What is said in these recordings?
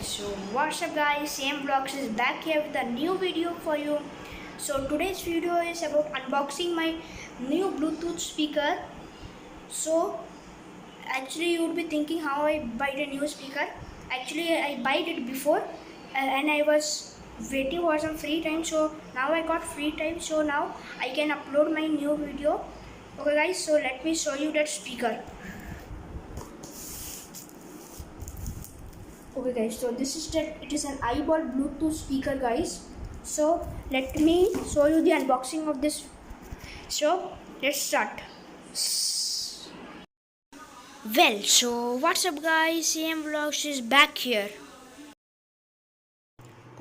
So what's up guys, Same Vlogs is back here with a new video for you. So today's video is about unboxing my new Bluetooth speaker. So actually you would be thinking how I buy a new speaker. Actually I bought it before and I was waiting for some free time, so now I got free time, so now I can upload my new video. Okay guys, so let me show you that speaker. Okay guys, so this is that it is an eyeball Bluetooth speaker guys. So let me show you the unboxing of this. So let's start. Well, so what's up guys, Same Vlogs is back here.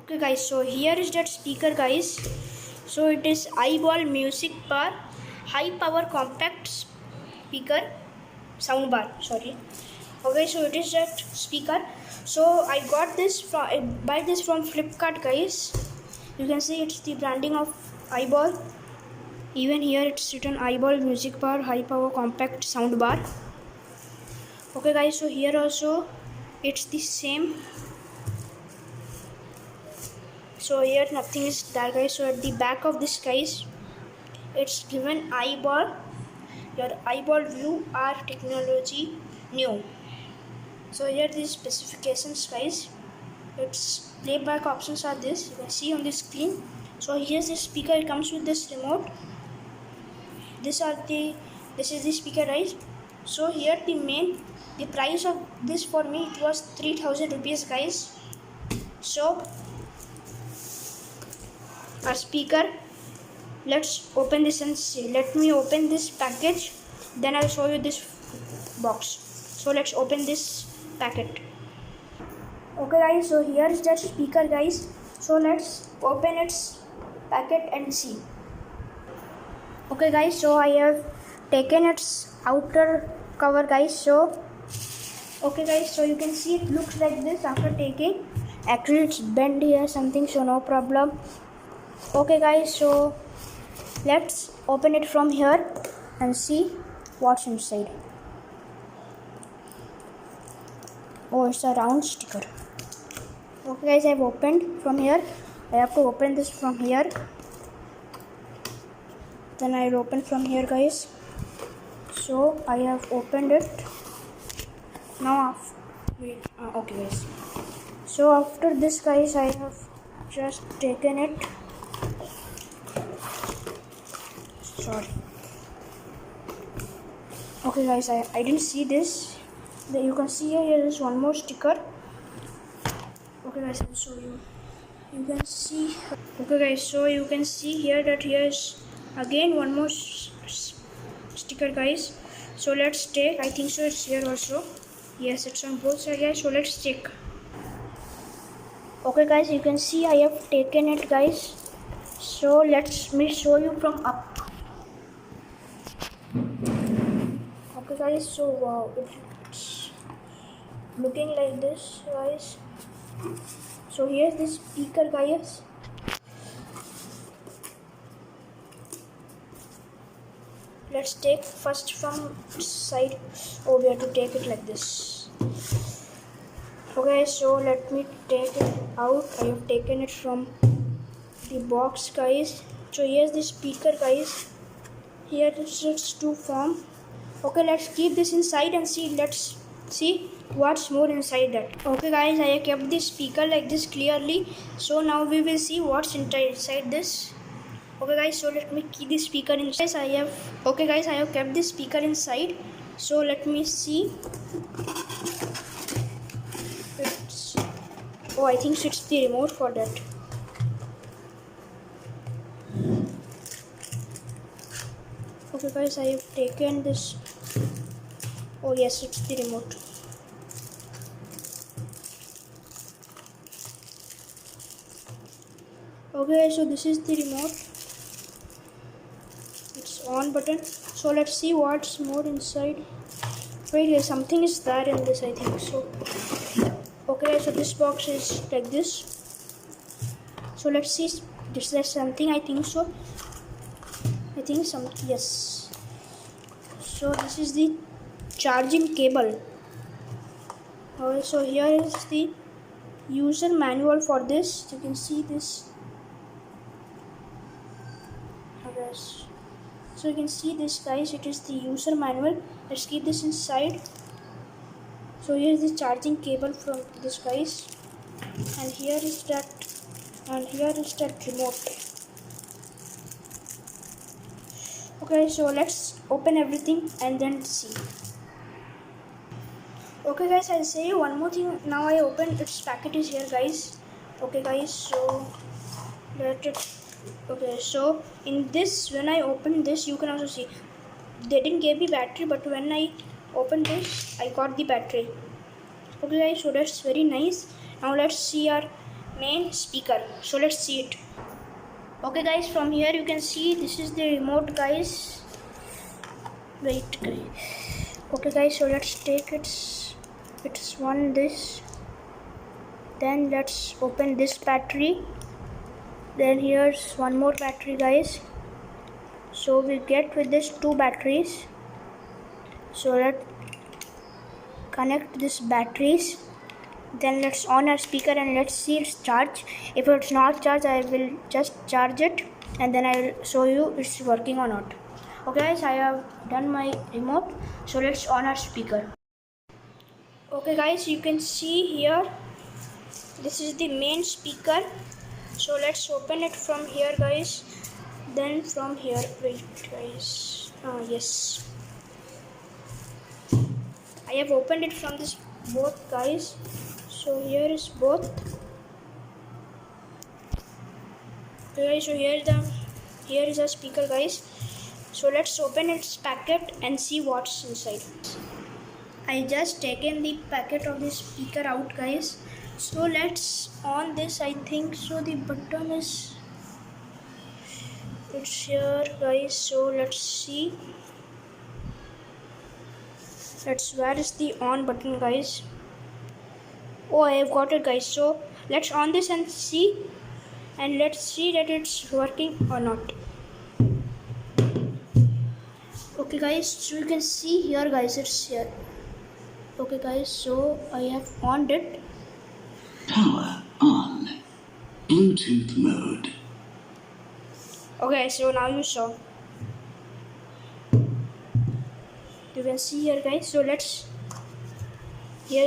Okay guys, so here is that speaker guys. So it is eyeball music bar, high power compact speaker, sound bar, sorry. Okay, so it is that speaker. So I got this from, I buy this from Flipkart guys. You can see it's the branding of eyeball. Even here it's written eyeball music bar, high power compact sound bar. Okay guys, so here also it's the same. So here nothing is there guys. So at the back of this guys, it's given eyeball, your eyeball view are technology new. So here the specifications guys, its playback options are this, you can see on the screen. So here's the speaker, it comes with this remote. This is the speaker guys. So here the price of this for me, it was 3000 rupees guys. So our speaker, let's open this and see. Let me open this package, then I'll show you this box. So let's open this packet. Okay guys, so here is that speaker guys. So let's open its packet and see. Okay guys, so I have taken its outer cover guys. So okay guys, so you can see it looks like this after taking. Actually it's bent here something, so no problem. Okay guys, so let's open it from here and see what's inside. Oh, it's a round sticker. Okay guys, I've opened from here. I have to open this from here. Then I'll open from here guys. So I have opened it. Now okay guys. So after this guys, I have just taken it. Sorry. Okay guys, I didn't see this. You can see here is one more sticker. Okay guys, I'll show you. You can see. Okay guys, so you can see here that here is again one more sticker guys. So let's take. I think so it's here also. Yes, it's on both sides guys. So let's check. Okay guys, you can see I have taken it guys. So let me show you from up. Okay guys, so wow, it's looking like this guys. So here's the speaker guys. Let's take first from side. Oh, we have to take it like this. Okay, so let me take it out. I have taken it from the box guys. So here's the speaker guys. Here it's to form. Okay, let's keep this inside and see. Let's see what's more inside that. Okay guys, I have kept the speaker like this clearly. So now we will see what's inside this. Okay guys, so let me keep the speaker inside. Okay guys, I have kept the speaker inside. So let me see. I think it's the remote for that. Okay guys, I have taken this. Oh yes, it's the remote. Okay, so this is the remote. It's on button. So let's see what's more inside. Wait, something is there in this, I think so. Okay, so this box is like this. So let's see. Is there something? I think so. Yes. So this is the charging cable. Also here is the user manual for this. You can see this. So you can see this, guys. It is the user manual. Let's keep this inside. So here is the charging cable from this, guys, and here is that remote. Okay, so let's open everything and then see. Okay guys, I'll say you one more thing. Now I opened its packet is here, guys. Okay guys, so so in this, when I open this, you can also see they didn't give me battery, but when I opened this, I got the battery. Okay guys, so that's very nice. Now let's see our main speaker. So let's see it. Okay guys, from here you can see this is the remote, guys. Wait guys. Okay guys, so let's take it's one this. Then let's open this battery. Then here's one more battery, guys. So we get with this 2 batteries. So let's connect these batteries. Then let's on our speaker and let's see its charge. If it's not charged, I will just charge it and then I will show you it's working or not. Okay guys, I have done my remote. So let's on our speaker. Okay guys, you can see here this is the main speaker. So let's open it from here, guys. Then from here, wait guys, yes, I have opened it from this both, guys. So here is both. Okay, so here is a speaker, guys. So let's open its packet and see what's inside. I just taken the packet of the speaker out, guys. So let's on this. I think so the button is it's here, guys. So let's see. Where is the on button, guys? Oh, I have got it, guys. So let's on this and see, and let's see that it's working or not. Okay guys, so you can see here, guys, it's here. Okay guys, so I have on it. Power on. Bluetooth mode. Okay, so now you saw. You can see here, guys. So here's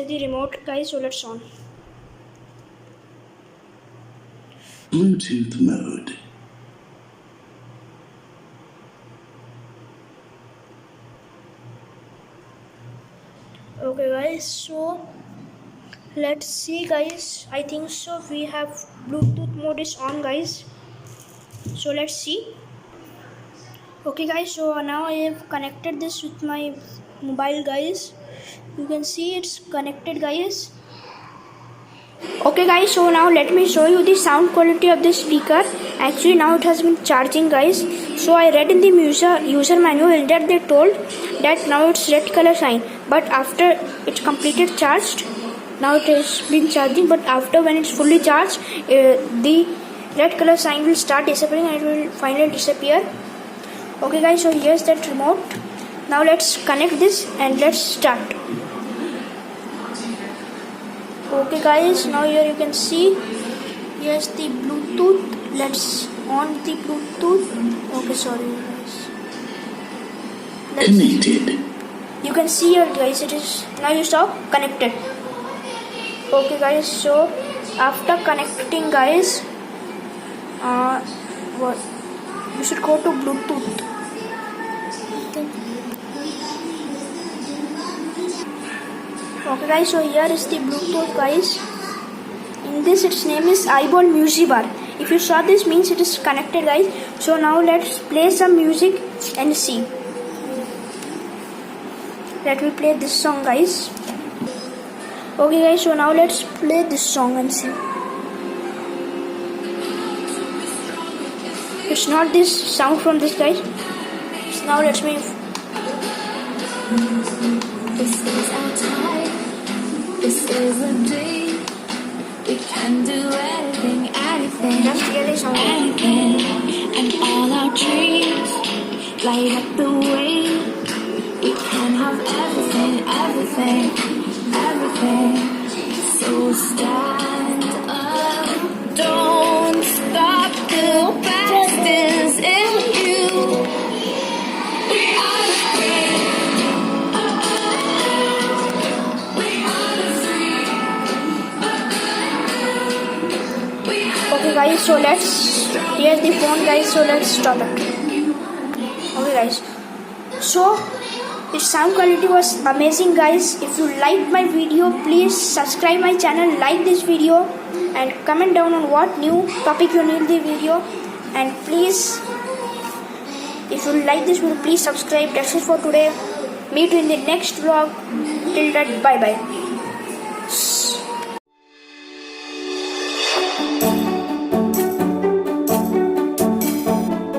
the remote, guys. So let's on. Bluetooth mode. Okay guys, so let's see, guys. I think so we have Bluetooth mode is on, guys. So let's see. Okay guys, so now I have connected this with my mobile, guys. You can see it's connected, guys. Okay guys, so now let me show you the sound quality of this speaker. Actually now it has been charging, guys. So I read in the user manual that they told that now it's red color sign, but after it's completed charged, now it has been charging, but after when it's fully charged, the red color sign will start disappearing and it will finally disappear. Okay guys, so here's that remote. Now let's connect this and let's start. Okay guys, now here you can see here's the Bluetooth. Let's on the Bluetooth. Okay, sorry guys. Connected. You can see here, guys, it is now you saw connected. Okay guys, so after connecting, guys, what you should go to Bluetooth. Okay guys, so here is the Bluetooth, guys. In this its name is Eyeball Music Bar. If you saw this means it is connected, guys. So now let's play some music and see. Let me play this song, guys. Okay guys, so now let's play this song and see. It's not this sound from this, guys. So now let's me. This is our time. This is a dream. We can do anything, anything, Just hear this song. anything. And all our dreams light up the way. We can have everything, everything, everything. So stand guys, so here's the phone guys, so let's stop it. Okay guys, so the sound quality was amazing guys. If you liked my video, please subscribe my channel, like this video, and comment down on what new topic you need the video. And please, if you like this video, please subscribe. That's it for today. Meet you in the next vlog. Till that, bye bye.